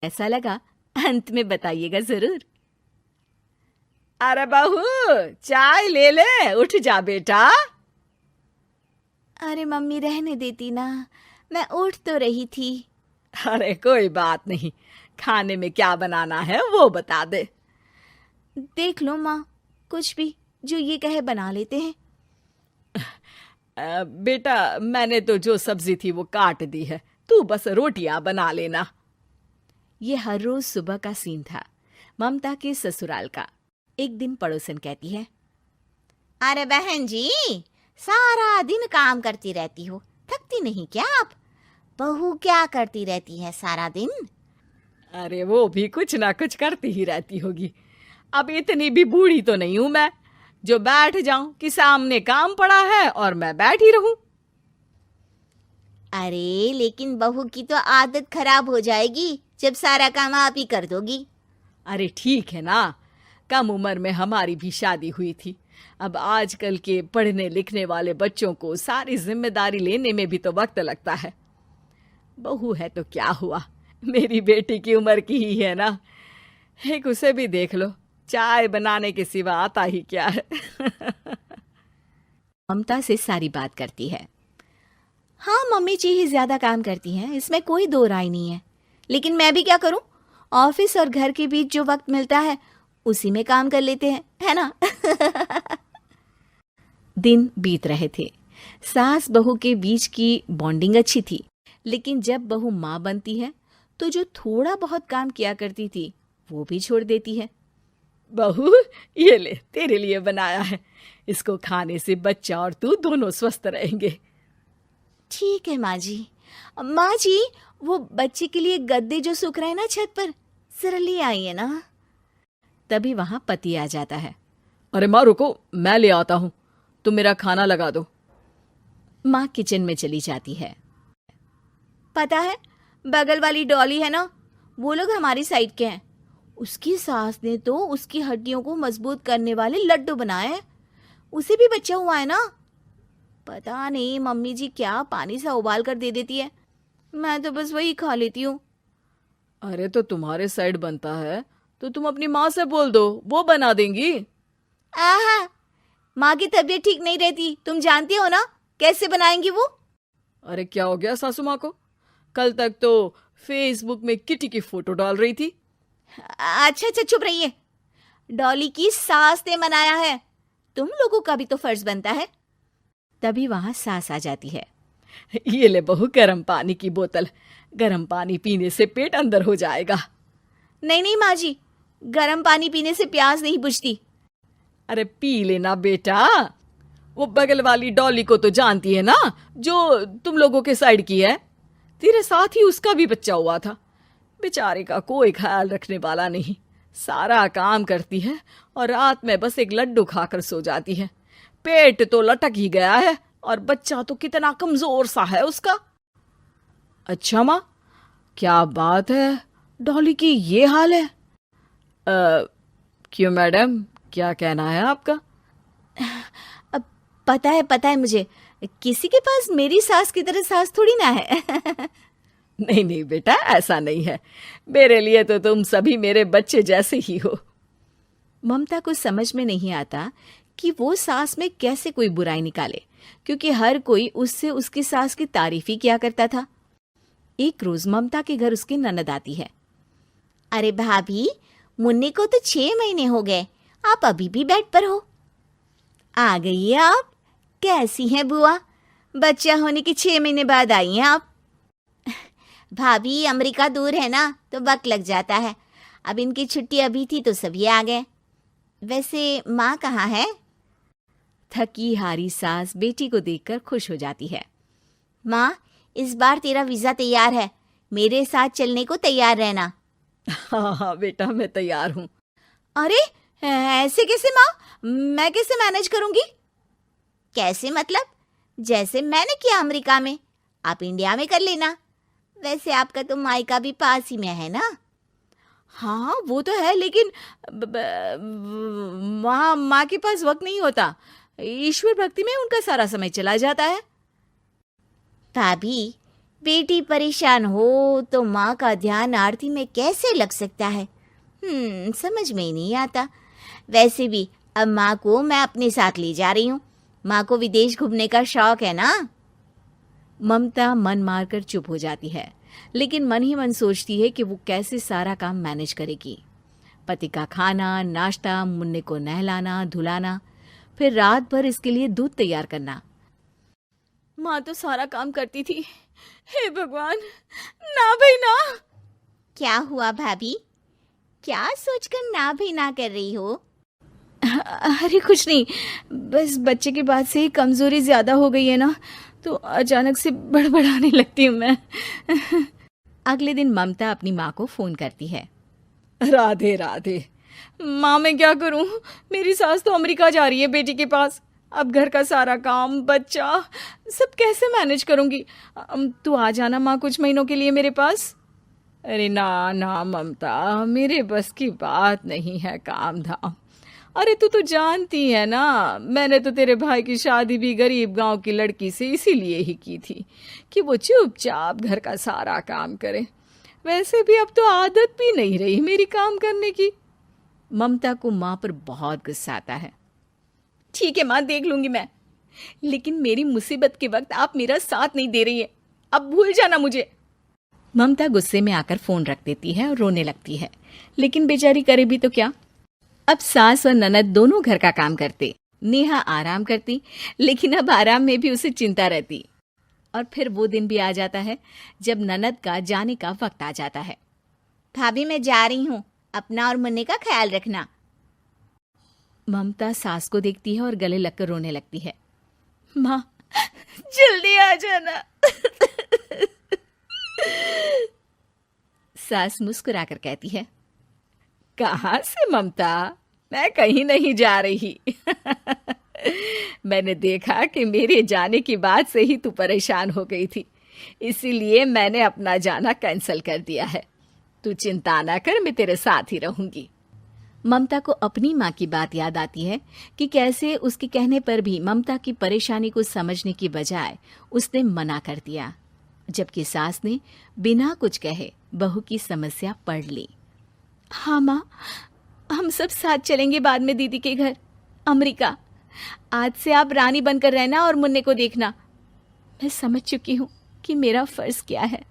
ऐसा लगा अंत में बताइएगा जरूर। अरे बहू, चाय ले ले, उठ जा बेटा। अरे मम्मी रहने देती ना, मैं उठ तो रही थी। अरे कोई बात नहीं, खाने में क्या बनाना है वो बता दे। देख लो माँ, कुछ भी जो ये कहे बना लेते हैं। बेटा, मैंने तो जो सब्जी थी वो काट दी है, तू बस रोटियां बना लेना। ये हर रोज सुबह का सीन था ममता के ससुराल का। एक दिन पड़ोसन कहती है, अरे बहन जी, सारा दिन काम करती रहती हो, थकती नहीं क्या आप? बहू क्या करती रहती है सारा दिन? अरे वो भी कुछ ना कुछ करती ही रहती होगी। अब इतनी भी बूढ़ी तो नहीं हूं मैं जो बैठ जाऊं कि सामने काम पड़ा है और मैं बैठी रहूं। अरे लेकिन बहू की तो आदत खराब हो जाएगी जब सारा काम आप ही कर दोगी। अरे ठीक है ना, कम उम्र में हमारी भी शादी हुई थी। अब आजकल के पढ़ने लिखने वाले बच्चों को सारी जिम्मेदारी लेने में भी तो वक्त लगता है। बहू है तो क्या हुआ, मेरी बेटी की उम्र की ही है ना। एक उसे भी देख लो, चाय बनाने के सिवा आता ही क्या है। ममता से सारी बात करती है। हाँ मम्मी जी ही ज्यादा काम करती हैं, इसमें कोई दो राय नहीं है। लेकिन मैं भी क्या करूं, ऑफिस और घर के बीच जो वक्त मिलता है उसी में काम कर लेते हैं, है ना। दिन बीत रहे थे। सास बहू के बीच की बॉन्डिंग अच्छी थी, लेकिन जब बहू माँ बनती है तो जो थोड़ा बहुत काम किया करती थी वो भी छोड़ देती है। बहू, ये ले, तेरे लिए बनाया है। इसको खाने से बच्चा और तू दोनों स्वस्थ रहेंगे। ठीक है माँ जी। माँ जी, वो बच्चे के लिए गद्दे जो सूख रहे हैं ना छत पर, जरा ले आइए ना। तभी वहां पति आ जाता है। अरे माँ रुको, मैं ले आता हूँ, तुम मेरा खाना लगा दो। माँ किचन में चली जाती है। पता है, बगल वाली डॉली है ना, वो लोग हमारी साइड के हैं। उसकी सास ने तो उसकी हड्डियों को मजबूत करने वाले लड्डू बनाए हैं। उसे भी बच्चा हुआ है ना। पता नहीं मम्मी जी क्या पानी सा उबाल कर दे देती है, मैं तो बस वही खा लेती हूँ। अरे तो तुम्हारे साइड बनता है तो तुम अपनी माँ से बोल दो, वो बना देंगी। आहा, माँ की तबीयत ठीक नहीं रहती, तुम जानती हो ना, कैसे बनाएंगी वो। अरे क्या हो गया सासू माँ को? कल तक तो फेसबुक में किटी की फोटो डाल रही थी। अच्छा अच्छा चुप रहिए। डॉली की सास ने मनाया है, तुम लोगों का भी तो फर्ज बनता है। तभी वहां सास आ जाती है। ये ले बहू, गर्म पानी की बोतल, गर्म पानी पीने से पेट अंदर हो जाएगा। नहीं नहीं माँ जी, गर्म पानी पीने से प्यास नहीं बुझती। अरे पी लेना बेटा। वो बगल वाली डॉली को तो जानती है ना, जो तुम लोगों के साइड की है। तेरे साथ ही उसका भी बच्चा हुआ था। बेचारे का कोई ख्याल रखने वाला नहीं, सारा काम करती है और रात में बस एक लड्डू खाकर सो जाती है। पेट तो लटक ही गया है और बच्चा तो कितना कमजोर सा है उसका। अच्छा माँ, क्या बात है, डॉली की ये हाल है? क्यों मैडम, क्या कहना है आपका? अब पता है मुझे, किसी के पास मेरी सास की तरह सास थोड़ी ना है। नहीं नहीं बेटा, ऐसा नहीं है। मेरे लिए तो तुम सभी मेरे बच्चे जैसे ही हो। ममता को समझ में नहीं आता कि वो सास में कैसे कोई बुराई निकाले, क्योंकि हर कोई उससे उसकी सास की तारीफ ही किया करता था। एक रोज ममता के घर उसकी ननद आती है। अरे भाभी, मुन्नी को तो 6 महीने हो गए, आप अभी भी बेड पर हो? आ गई है आप? कैसी हैं बुआ? बच्चा होने के 6 महीने बाद आई हैं आप? भाभी, अमेरिका दूर है ना, तो वक्त लग जाता है। अब इनकी छुट्टी अभी थी तो सभी आ गए। वैसे माँ कहाँ है? थकी हारी सास बेटी को देखकर खुश हो जाती है। माँ, इस बार तेरा वीजा तैयार है, मेरे साथ चलने को तैयार रहना। हाँ हाँ बेटा, मैं तैयार हूँ। अरे ऐसे कैसे माँ, मैं कैसे मैनेज करूंगी? कैसे मतलब? जैसे मैंने किया अमेरिका में, आप इंडिया में कर लेना। वैसे आपका तो मायका भी पास ही में है ना। हाँ वो तो है, लेकिन वहाँ माँ के पास वक्त नहीं होता। ईश्वर भक्ति में उनका सारा समय चला जाता है। भाभी, बेटी परेशान हो तो माँ का ध्यान आरती में कैसे लग सकता है? समझ में ही नहीं आता। वैसे भी अब माँ को मैं अपने साथ ले जा रही हूँ। माँ को विदेश घूमने का शौक है ना। ममता मन मारकर चुप हो जाती है, लेकिन मन ही मन सोचती है कि वो कैसे सारा काम मैनेज करेगी। पति का खाना, नाश्ता, मुन्ने को नहलाना, धुलाना, फिर रात भर इसके लिए दूध तैयार करना। माँ तो सारा काम करती थी। हे भगवान, ना भाई ना। क्या हुआ भाभी? क्या सोचकर ना भी ना कर रही हो? अरे कुछ नहीं, बस बच्चे के बाद से ही कमजोरी ज्यादा हो गई है ना, तो अचानक से बड़बड़ाने लगती हूँ मैं। अगले दिन ममता अपनी माँ को फोन करती है। राधे राधे। माँ मैं क्या करूं, मेरी सास तो अमेरिका जा रही है बेटी के पास। अब घर का सारा काम, बच्चा, सब कैसे मैनेज करूंगी। तू आ जाना माँ कुछ महीनों के लिए मेरे पास। अरे ना ना ममता, मेरे बस की बात नहीं है काम धाम। अरे तू तो जानती है ना, मैंने तो तेरे भाई की शादी भी गरीब गांव की लड़की से इसीलिए ही की थी कि वो चुपचाप घर का सारा काम करे। वैसे भी अब तो आदत भी नहीं रही मेरी काम करने की। ममता को माँ पर बहुत गुस्सा आता है। ठीक है माँ, देख लूंगी मैं, लेकिन मेरी मुसीबत के वक्त आप मेरा साथ नहीं दे रही है, अब भूल जाना मुझे। ममता गुस्से में आकर फोन रख देती है और रोने लगती है, लेकिन बेचारी करे भी तो क्या। अब सास और ननद दोनों घर का काम करते, नेहा आराम करती, लेकिन अब आराम में भी उसे चिंता रहती। और फिर वो दिन भी आ जाता है जब ननद का जाने का वक्त आ जाता है। भाभी मैं जा रही हूँ, अपना और मुन्ने का ख्याल रखना। ममता सास को देखती है और गले लगकर रोने लगती है। माँ जल्दी आ जाना। सास मुस्कुराकर कहती है, कहाँ से ममता, मैं कहीं नहीं जा रही। मैंने देखा कि मेरे जाने की बात से ही तू परेशान हो गई थी, इसीलिए मैंने अपना जाना कैंसिल कर दिया है। तू चिंता ना कर, मैं तेरे साथ ही रहूंगी। ममता को अपनी माँ की बात याद आती है कि कैसे उसके कहने पर भी ममता की परेशानी को समझने की बजाय उसने मना कर दिया, जबकि सास ने बिना कुछ कहे बहू की समस्या पढ़ ली। हाँ माँ, हम सब साथ चलेंगे बाद में दीदी के घर अमेरिका। आज से आप रानी बनकर रहना और मुन्ने को देखना। मैं समझ चुकी हूँ कि मेरा फर्ज क्या है।